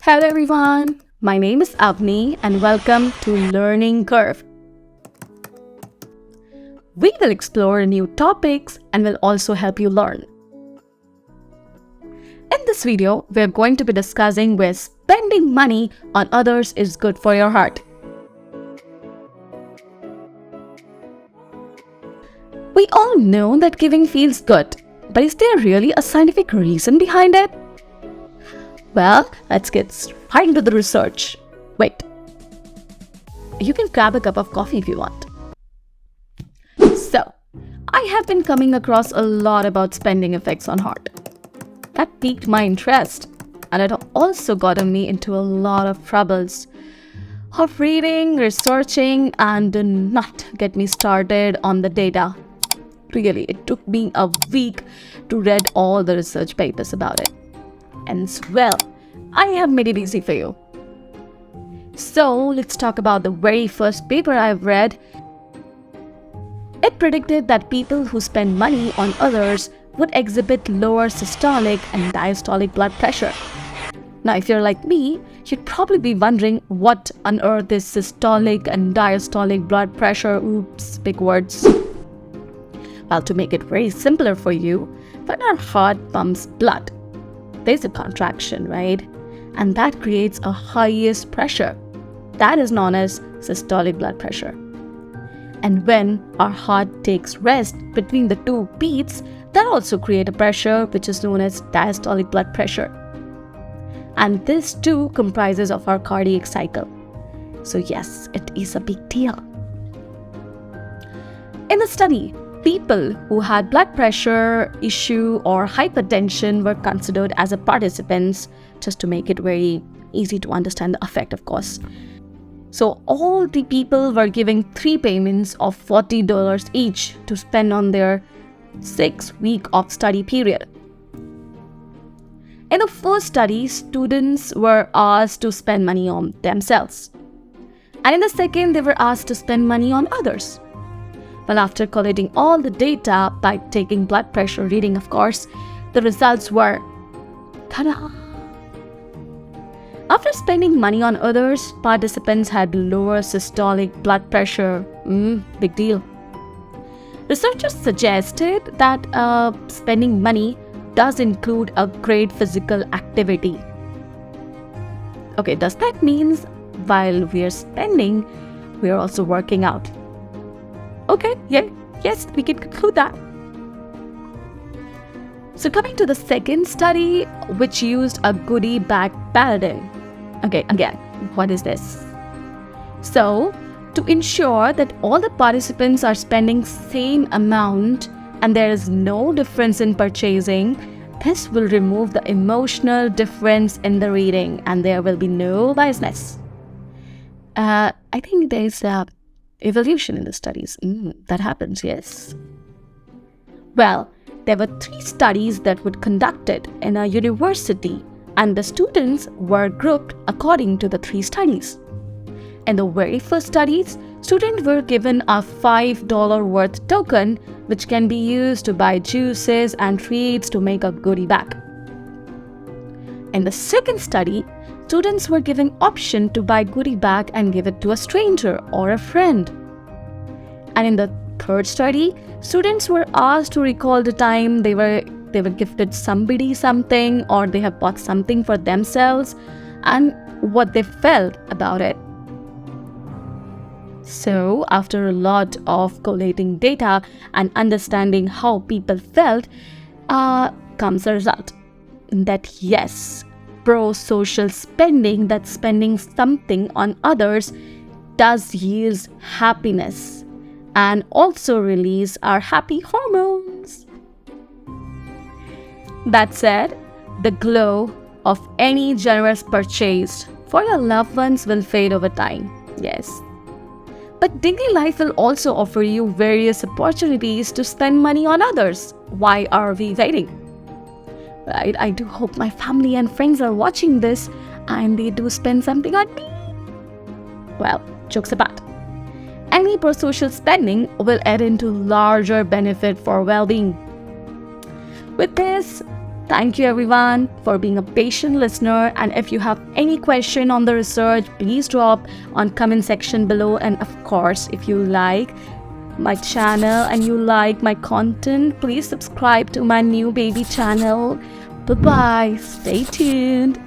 Hello everyone, my name is Avni and welcome to Learning Curve. We will explore new topics and will also help you learn. In this video, we are going to be discussing where spending money on others is good for your heart. We all know that giving feels good, but is there really a scientific reason behind it? Well, let's get right into the research. Wait, you can grab a cup of coffee if you want. So, I have been coming across a lot about spending effects on heart. That piqued my interest, and it also gotten me into a lot of troubles of reading, researching, and do not get me started on the data. Really, it took me a week to read all the research papers about it. And well, I have made it easy for you. So let's talk about the very first paper I've read. It predicted that people who spend money on others would exhibit lower systolic and diastolic blood pressure. Now, if you're like me, you'd probably be wondering what on earth is systolic and diastolic blood pressure. Oops, big words. Well, to make it very simpler for you, when our heart pumps blood, there's a contraction, right? And that creates a highest pressure. That is known as systolic blood pressure. And when our heart takes rest between the two beats, that also creates a pressure which is known as diastolic blood pressure. And this too comprises of our cardiac cycle. So yes, it is a big deal. In the study, people who had blood pressure issue or hypertension were considered as a participants, just to make it very easy to understand the effect, of course. So all the people were giving 3 payments of $40 each to spend on their 6-week of study period. In the first study, students were asked to spend money on themselves. And in the second, they were asked to spend money on others. Well, after collating all the data by taking blood pressure reading, of course, the results were ta-da! After spending money on others, participants had lower systolic blood pressure. Big deal. Researchers suggested that spending money does include a great physical activity. Okay, does that mean while we are spending, we are also working out? Okay, yes, we can conclude that. So coming to the second study, which used a goodie bag paradigm. Okay, again, what is this? So, to ensure that all the participants are spending same amount and there is no difference in purchasing, this will remove the emotional difference in the reading and there will be no biasness. I think there's evolution in the studies. That happens, yes. Well, there were 3 studies that were conducted in a university and the students were grouped according to the 3 studies. In the very first studies, students were given a $5 worth token which can be used to buy juices and treats to make a goodie bag. In the second study, students were given option to buy goodie bag and give it to a stranger or a friend. And in the third study, students were asked to recall the time they were gifted somebody something or they have bought something for themselves and what they felt about it. So, after a lot of collating data and understanding how people felt, comes a result that yes, pro-social spending, that spending something on others, does yield happiness and also release our happy hormones. That said, the glow of any generous purchase for your loved ones will fade over time, yes. But daily life will also offer you various opportunities to spend money on others. Why are we waiting? Right? I do hope my family and friends are watching this and they do spend something on me. Well, jokes apart. Any pro-social spending will add into larger benefit for well-being. With this, Thank you everyone for being a patient listener, and if you have any question on the research, please drop on comment section below. And of course, if you like my channel and you like my content, please subscribe to my new baby channel. Bye bye, stay tuned.